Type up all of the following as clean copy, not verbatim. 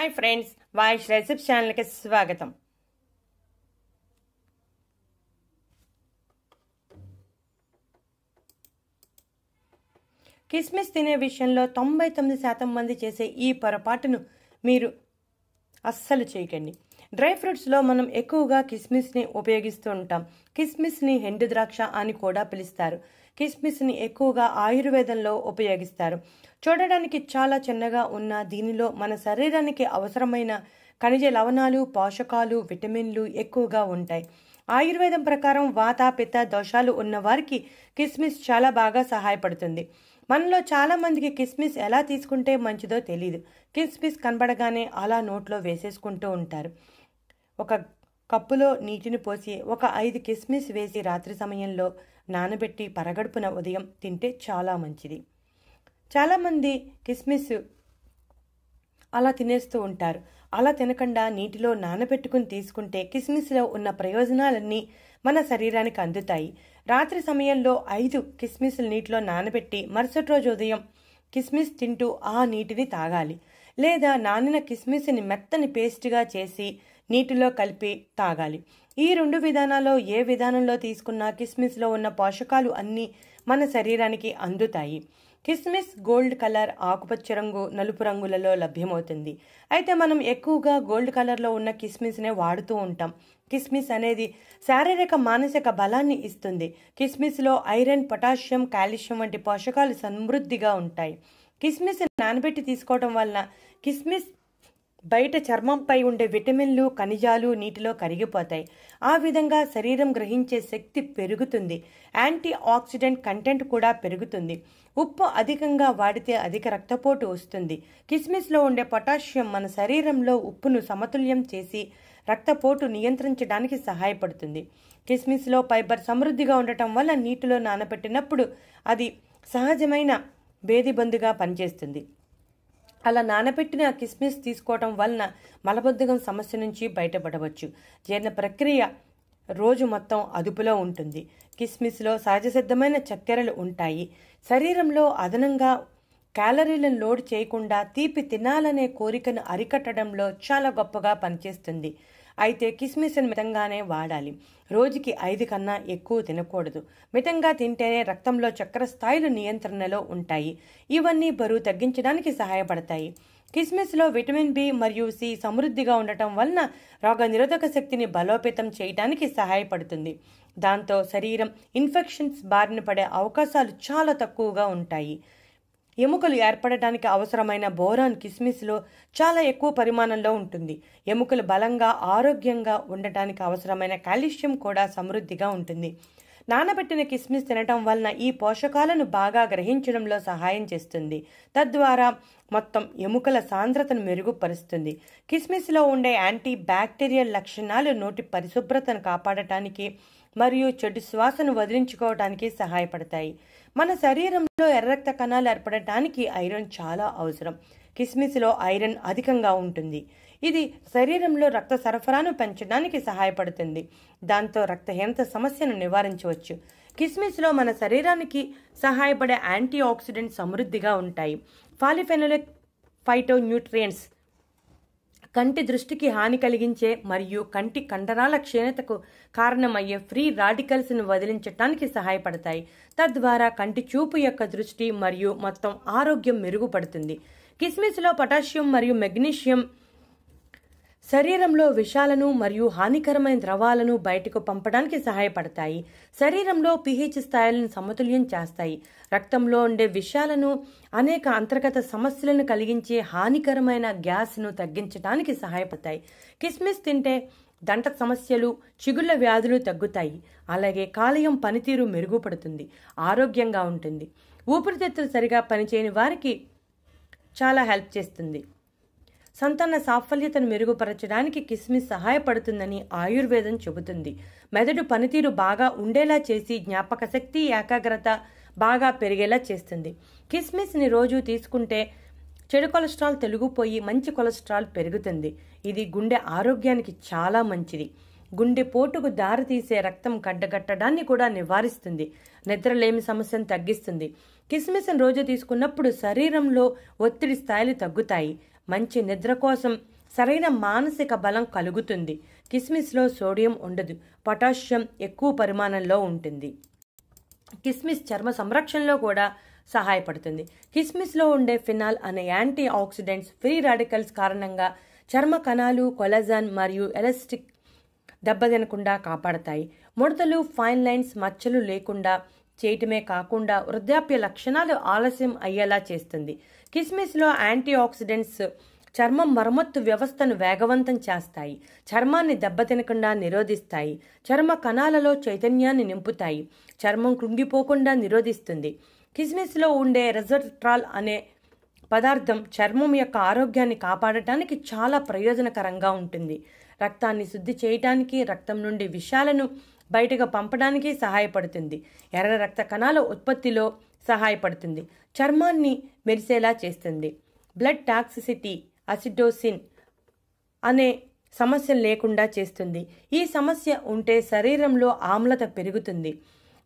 Hi friends, वाइश रेसिप्स channel के स्वागतम। కిస్మిస్ తినే విషయంలో 99% మంది చేసే ఈ పొరపాటును మీరు అస్సలు చేయకండి. డ్రై ఫ్రూట్స్లో మనం ఎక్కువగా కిస్మిస్ని ఉపయోగిస్తూ ఉంటాం. కిస్మిస్ని ఎండు ద్రాక్ష అని కూడా పిలుస్తారు. కిస్మిస్ని ఎక్కువగా ఆయుర్వేదంలో ఉపయోగిస్తారు. చూడడానికి చాలా చిన్నగా ఉన్న దీనిలో మన శరీరానికి అవసరమైన ఖనిజ లవణాలు, పోషకాలు, విటమిన్లు ఎక్కువగా ఉంటాయి. ఆయుర్వేదం ప్రకారం వాత, పిత్త దోషాలు ఉన్న వారికి కిస్మిస్ చాలా బాగా సహాయపడుతుంది. మనలో చాలా మందికి కిస్మిస్ ఎలా తీసుకుంటే మంచిదో తెలియదు. కిస్మిస్ కనబడగానే అలా నోట్లో వేసేసుకుంటూ ఉంటారు. ఒక కప్పులో నీటిని పోసి ఒక 5 కిస్మిస్ వేసి రాత్రి సమయంలో నానబెట్టి పరగడుపున ఉదయం తింటే చాలా మంచిది. చాలామంది కిస్మిస్ అలా తినేస్తూ ఉంటారు. అలా తినకుండా నీటిలో నానబెట్టుకుని తీసుకుంటే కిస్మిస్లో ఉన్న ప్రయోజనాలన్నీ మన శరీరానికి అందుతాయి. రాత్రి సమయంలో 5 కిస్మిస్లు నీటిలో నానబెట్టి మరుసటి రోజు ఉదయం కిస్మిస్ తింటూ ఆ నీటిని తాగాలి. లేదా నానిన కిస్మిస్ని మెత్తని పేస్ట్గా చేసి నీటిలో కలిపి తాగాలి. ఈ 2 విధానాల్లో ఏ విధానంలో తీసుకున్నా కిస్మిస్లో ఉన్న పోషకాలు అన్నీ మన శరీరానికి అందుతాయి. కిస్మిస్ గోల్డ్ కలర్, ఆకుపచ్చ రంగు, నలుపు రంగులలో లభ్యమవుతుంది. అయితే మనం ఎక్కువగా గోల్డ్ కలర్లో ఉన్న కిస్మిస్నే వాడుతూ ఉంటాం. కిస్మిస్ అనేది శారీరక మానసిక బలాన్ని ఇస్తుంది. కిస్మిస్లో ఐరన్, పొటాషియం, కాల్షియం వంటి పోషకాలు సమృద్ధిగా ఉంటాయి. కిస్మిస్ నానబెట్టి తీసుకోవడం వలన కిస్మిస్ బయట చర్మంపై ఉండే విటమిన్లు, ఖనిజాలు నీటిలో కరిగిపోతాయి. ఆ విధంగా శరీరం గ్రహించే శక్తి పెరుగుతుంది. యాంటీ ఆక్సిడెంట్ కంటెంట్ కూడా పెరుగుతుంది. ఉప్పు అధికంగా వాడితే అధిక రక్తపోటు వస్తుంది. కిస్మిస్లో ఉండే పొటాషియం మన శరీరంలో ఉప్పును సమతుల్యం చేసి రక్తపోటు నియంత్రించడానికి సహాయపడుతుంది. కిస్మిస్లో ఫైబర్ సమృద్ధిగా ఉండటం వల్ల నీటిలో నానబెట్టినప్పుడు అది సహజమైన భేదిబందుగా పనిచేస్తుంది. అలా నానబెట్టిన కిస్మిస్ తీసుకోవటం వలన మలబద్ధకం సమస్య నుంచి బయటపడవచ్చు. జీర్ణ ప్రక్రియ రోజు మొత్తం అదుపులో ఉంటుంది. కిస్మిస్లో సహజ సిద్ధమైన చక్కెరలు ఉంటాయి. శరీరంలో అదనంగా క్యాలరీలను లోడ్ చేయకుండా తీపి తినాలనే కోరికను అరికట్టడంలో చాలా గొప్పగా పనిచేస్తుంది. అయితే కిస్మిస్ని మితంగానే వాడాలి. రోజుకి 5 కన్నా ఎక్కువ తినకూడదు. మితంగా తింటేనే రక్తంలో చక్కెర స్థాయిలు నియంత్రణలో ఉంటాయి. ఇవన్నీ బరువు తగ్గించడానికి సహాయపడతాయి. కిస్మిస్లో విటమిన్ బి మరియు సి సమృద్ధిగా ఉండటం వలన రోగ నిరోధక శక్తిని బలోపేతం చేయడానికి సహాయపడుతుంది. దాంతో శరీరం ఇన్ఫెక్షన్స్ బారిన పడే అవకాశాలు చాలా తక్కువగా ఉంటాయి. ఎముకలు ఏర్పడటానికి అవసరమైన బోరాన్ కిస్మిస్లో చాలా ఎక్కువ పరిమాణంలో ఉంటుంది. ఎముకలు బలంగా, ఆరోగ్యంగా ఉండటానికి అవసరమైన కాల్షియం కూడా సమృద్ధిగా ఉంటుంది. నానబెట్టిన కిస్మిస్ తినటం వలన ఈ పోషకాలను బాగా గ్రహించడంలో సహాయం చేస్తుంది. తద్వారా మొత్తం ఎముకల సాంద్రతను మెరుగుపరుస్తుంది. కిస్మిస్లో ఉండే యాంటీ బ్యాక్టీరియల్ లక్షణాలు నోటి పరిశుభ్రతను కాపాడటానికి మరియు చెడు శ్వాసను వదిలించుకోవడానికి సహాయపడతాయి. మన శరీరంలో ఎర్ర రక్త కణాలు ఏర్పడటానికి ఐరన్ చాలా అవసరం. కిస్మిస్లో ఐరన్ అధికంగా ఉంటుంది. ఇది శరీరంలో రక్త సరఫరాను పెంచడానికి సహాయపడుతుంది. దాంతో రక్తహీనత సమస్యను నివారించవచ్చు. కిస్మిస్లో మన శరీరానికి సహాయపడే యాంటీ ఆక్సిడెంట్ సమృద్ధిగా ఉంటాయి. పాలిఫెనోలిక్ ఫైటోన్యూట్రియంట్స్ కంటి దృష్టికి హాని కలిగించే మరియు కంటి కండరాల క్షీణతకు కారణమయ్యే ఫ్రీ రాడికల్స్ను వదిలించటానికి సహాయపడతాయి. తద్వారా కంటి చూపు యొక్క దృష్టి మరియు మొత్తం ఆరోగ్యం మెరుగుపడుతుంది. కిస్మిస్లో పొటాషియం మరియు మెగ్నీషియం శరీరంలో విషాలను మరియు హానికరమైన ద్రవాలను బయటకు పంపడానికి సహాయపడతాయి. శరీరంలో pH స్థాయిలను సమతుల్యం చేస్తాయి. రక్తంలో ఉండే విషాలను, అనేక అంతర్గత సమస్యలను కలిగించే హానికరమైన గ్యాస్ను తగ్గించడానికి సహాయపడతాయి. కిస్మిస్ తింటే దంత సమస్యలు, చిగుళ్ల వ్యాధులు తగ్గుతాయి. అలాగే కాలేయం పనితీరు మెరుగుపడుతుంది, ఆరోగ్యంగా ఉంటుంది. ఊపిరితిత్తులు సరిగా పనిచేయని వారికి చాలా హెల్ప్ చేస్తుంది. సంతాన సాఫల్యతను మెరుగుపరచడానికి కిస్మిస్ సహాయపడుతుందని ఆయుర్వేదం చెబుతుంది. మెదడు పనితీరు బాగా ఉండేలా చేసి జ్ఞాపక శక్తి, ఏకాగ్రత బాగా పెరిగేలా చేస్తుంది. కిస్మిస్ని రోజు తీసుకుంటే చెడు కొలెస్ట్రాల్ తొలగిపోయి మంచి కొలెస్ట్రాల్ పెరుగుతుంది. ఇది గుండె ఆరోగ్యానికి చాలా మంచిది. గుండె పోటుకు దారితీసే రక్తం గడ్డగట్టడాన్ని కూడా నివారిస్తుంది. నిద్రలేమి సమస్యను తగ్గిస్తుంది. కిస్మిస్ని రోజు తీసుకున్నప్పుడు శరీరంలో ఒత్తిడి స్థాయిలు తగ్గుతాయి. మంచి నిద్ర కోసం సరైన మానసిక బలం కలుగుతుంది. కిస్మిస్లో సోడియం ఉండదు, పొటాషియం ఎక్కువ పరిమాణంలో ఉంటుంది. కిస్మిస్ చర్మ సంరక్షణలో కూడా సహాయపడుతుంది. కిస్మిస్లో ఉండే ఫినాల్ అనే యాంటీ ఆక్సిడెంట్స్ ఫ్రీ రాడికల్స్ కారణంగా చర్మ కణాలు, కొలాజన్ మరియు ఎలాస్టిక్ దెబ్బతినకుండా కాపాడతాయి. ముడతలు, ఫైన్ లైన్స్, మచ్చలు లేకుండా చేయటమే కాకుండా వృద్ధాప్య లక్షణాలు ఆలస్యం అయ్యేలా చేస్తుంది. కిస్మిస్లో యాంటీ ఆక్సిడెంట్స్ చర్మం మరమ్మత్తు వ్యవస్థను వేగవంతం చేస్తాయి, చర్మాన్ని దెబ్బతినకుండా నిరోధిస్తాయి, చర్మ కణాలలో చైతన్యాన్ని నింపుతాయి, చర్మం కృంగిపోకుండా నిరోధిస్తుంది. కిస్మిస్లో ఉండే రెస్వెట్రాల్ అనే పదార్థం చర్మం యొక్క ఆరోగ్యాన్ని కాపాడటానికి చాలా ప్రయోజనకరంగా ఉంటుంది. రక్తాన్ని శుద్ధి చేయటానికి, రక్తం నుండి విషాలను బయటకు పంపడానికి సహాయపడుతుంది. ఎర్ర రక్త కణాల ఉత్పత్తిలో సహాయపడుతుంది. చర్మాన్ని మెరిసేలా చేస్తుంది. బ్లడ్ టాక్సిసిటీ, అసిడోసిన్ అనే సమస్య లేకుండా చేస్తుంది. ఈ సమస్య ఉంటే శరీరంలో ఆమ్లత పెరుగుతుంది.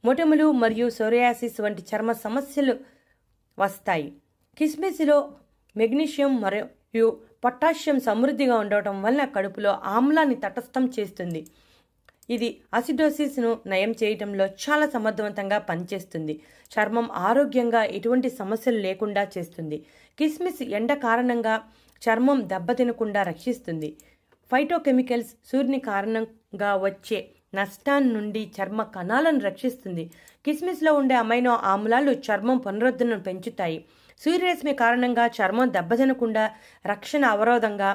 మొటిమలు మరియు సోరియాసిస్ వంటి చర్మ సమస్యలు వస్తాయి. కిస్మిస్లో మెగ్నీషియం మరియు పొటాషియం సమృద్ధిగా ఉండటం వల్ల కడుపులో ఆమ్లాన్ని తటస్థం చేస్తుంది. ఇది అసిడోసిస్ను నయం చేయడంలో చాలా సమర్థవంతంగా పనిచేస్తుంది. చర్మం ఆరోగ్యంగా ఎటువంటి సమస్యలు లేకుండా చేస్తుంది. కిస్మిస్ ఎండ కారణంగా చర్మం దెబ్బతినకుండా రక్షిస్తుంది. ఫైటోకెమికల్స్ సూర్యుని కారణంగా వచ్చే నష్టాన్ని నుండి చర్మ కణాలను రక్షిస్తుంది. కిస్మిస్లో ఉండే అమైనో ఆమ్లాలు చర్మం పునరుద్ధరణను పెంచుతాయి. సూర్యరశ్మి కారణంగా చర్మం దెబ్బతినకుండా రక్షణ అవరోధంగా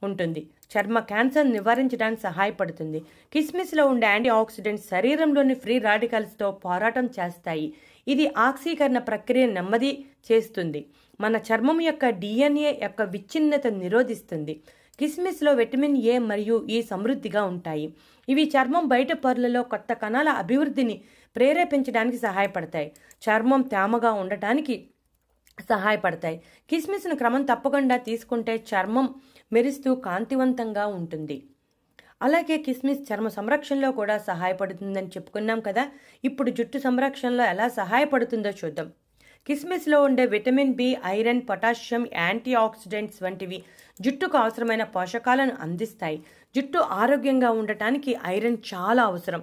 ఉంటుంది. చర్మ క్యాన్సర్ నివారించడానికి సహాయపడుతుంది. కిస్మిస్లో ఉండే యాంటీ ఆక్సిడెంట్స్ శరీరంలోని ఫ్రీ రాడికల్స్తో పోరాటం చేస్తాయి. ఇది ఆక్సీకరణ ప్రక్రియను నెమ్మది చేస్తుంది. మన చర్మం యొక్క DNA యొక్క విచ్ఛిన్నతను నిరోధిస్తుంది. కిస్మిస్లో విటమిన్ A మరియు E సమృద్ధిగా ఉంటాయి. ఇవి చర్మం బయట పొరలలో కొత్త కణాల అభివృద్ధిని ప్రేరేపించడానికి సహాయపడతాయి. చర్మం తేమగా ఉండటానికి సహాయపడతాయి. కిస్మిస్ను క్రమం తప్పకుండా తీసుకుంటే చర్మం మెరుస్తూ కాంతివంతంగా ఉంటుంది. అలాగే కిస్మిస్ చర్మ సంరక్షణలో కూడా సహాయపడుతుందని చెప్పుకున్నాం కదా. ఇప్పుడు జుట్టు సంరక్షణలో ఎలా సహాయపడుతుందో చూద్దాం. కిస్మిస్లో ఉండే vitamin B, iron, potassium, antioxidants వంటివి జుట్టుకు అవసరమైన పోషకాలను అందిస్తాయి. జుట్టు ఆరోగ్యంగా ఉండటానికి ఐరన్ చాలా అవసరం.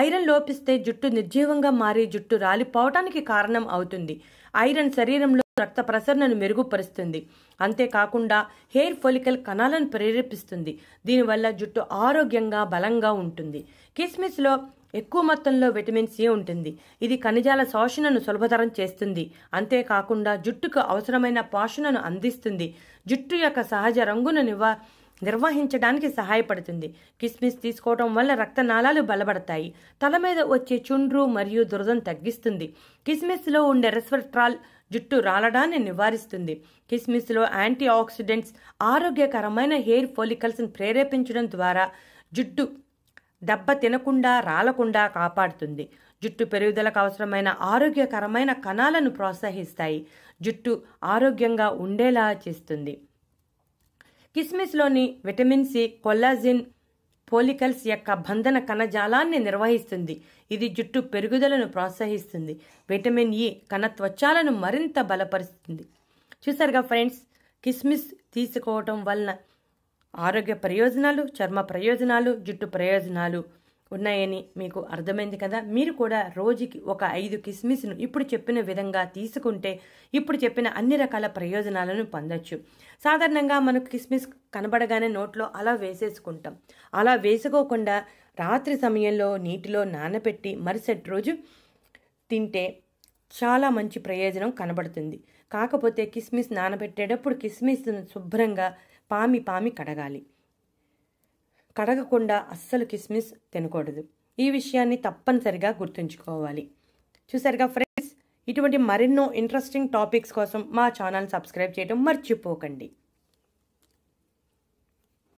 ఐరన్ లోపిస్తే జుట్టు నిర్జీవంగా మారి జుట్టు రాలిపోవటానికి కారణం అవుతుంది. ఐరన్ శరీరంలో రక్త ప్రసరణను మెరుగుపరుస్తుంది. అంతేకాకుండా హెయిర్ ఫోలికల్ కణాలను ప్రేరేపిస్తుంది. దీనివల్ల జుట్టు ఆరోగ్యంగా బలంగా ఉంటుంది. కిస్మిస్లో ఎక్కువ మొత్తంలో విటమిన్ C ఉంటుంది. ఇది ఖనిజాల శోషణను సులభతరం చేస్తుంది. అంతేకాకుండా జుట్టుకు అవసరమైన పోషణను అందిస్తుంది. జుట్టు యొక్క సహజ రంగును నిర్వహించడానికి సహాయపడుతుంది. కిస్మిస్ తీసుకోవడం వల్ల రక్తనాళాలు బలపడతాయి. తల మీద వచ్చే చుండ్రు మరియు దురదను తగ్గిస్తుంది. కిస్మిస్లో ఉండే రెస్వెట్రాల్ జుట్టు రాలడాన్ని నివారిస్తుంది. కిస్మిస్లో యాంటీ ఆక్సిడెంట్స్ ఆరోగ్యకరమైన హెయిర్ ఫోలికల్స్ను ప్రేరేపించడం ద్వారా జుట్టు దెబ్బ తినకుండా రాలకుండా కాపాడుతుంది. జుట్టు పెరుగుదలకు అవసరమైన ఆరోగ్యకరమైన కణాలను ప్రోత్సహిస్తాయి. జుట్టు ఆరోగ్యంగా ఉండేలా చేస్తుంది. కిస్మిస్లోని విటమిన్ C కొల్లాజిన్ ఫోలికల్స్ యొక్క బంధన కణజాలాన్ని నిర్వహిస్తుంది. ఇది జుట్టు పెరుగుదలను ప్రోత్సహిస్తుంది. విటమిన్ E కణత్వచాలను మరింత బలపరుస్తుంది. చూసారుగా ఫ్రెండ్స్, కిస్మిస్ తీసుకోవటం వలన ఆరోగ్య ప్రయోజనాలు, చర్మ ప్రయోజనాలు, జుట్టు ప్రయోజనాలు ఉన్నాయని మీకు అర్థమైంది కదా. మీరు కూడా రోజుకి ఒక 5 కిస్మిస్ను ఇప్పుడు చెప్పిన విధంగా తీసుకుంటే ఇప్పుడు చెప్పిన అన్ని రకాల ప్రయోజనాలను పొందొచ్చు. సాధారణంగా మనకు కిస్మిస్ కనబడగానే నోట్లో అలా వేసేసుకుంటాం. అలా వేసుకోకుండా రాత్రి సమయంలో నీటిలో నానబెట్టి మరుసటి రోజు తింటే చాలా మంచి ప్రయోజనం కనబడుతుంది. కాకపోతే కిస్మిస్ నానబెట్టేటప్పుడు కిస్మిస్ను శుభ్రంగా పామి కడగాలి. కడగకుండా అస్సలు కిస్మిస్ తినకూడదు. ఈ విషయాన్ని తప్పనిసరిగా గుర్తుంచుకోవాలి. చూసారుగా ఫ్రెండ్స్, ఇటువంటి మరెన్నో ఇంట్రెస్టింగ్ టాపిక్స్ కోసం మా ఛానల్ సబ్స్క్రైబ్ చేయడం మర్చిపోకండి.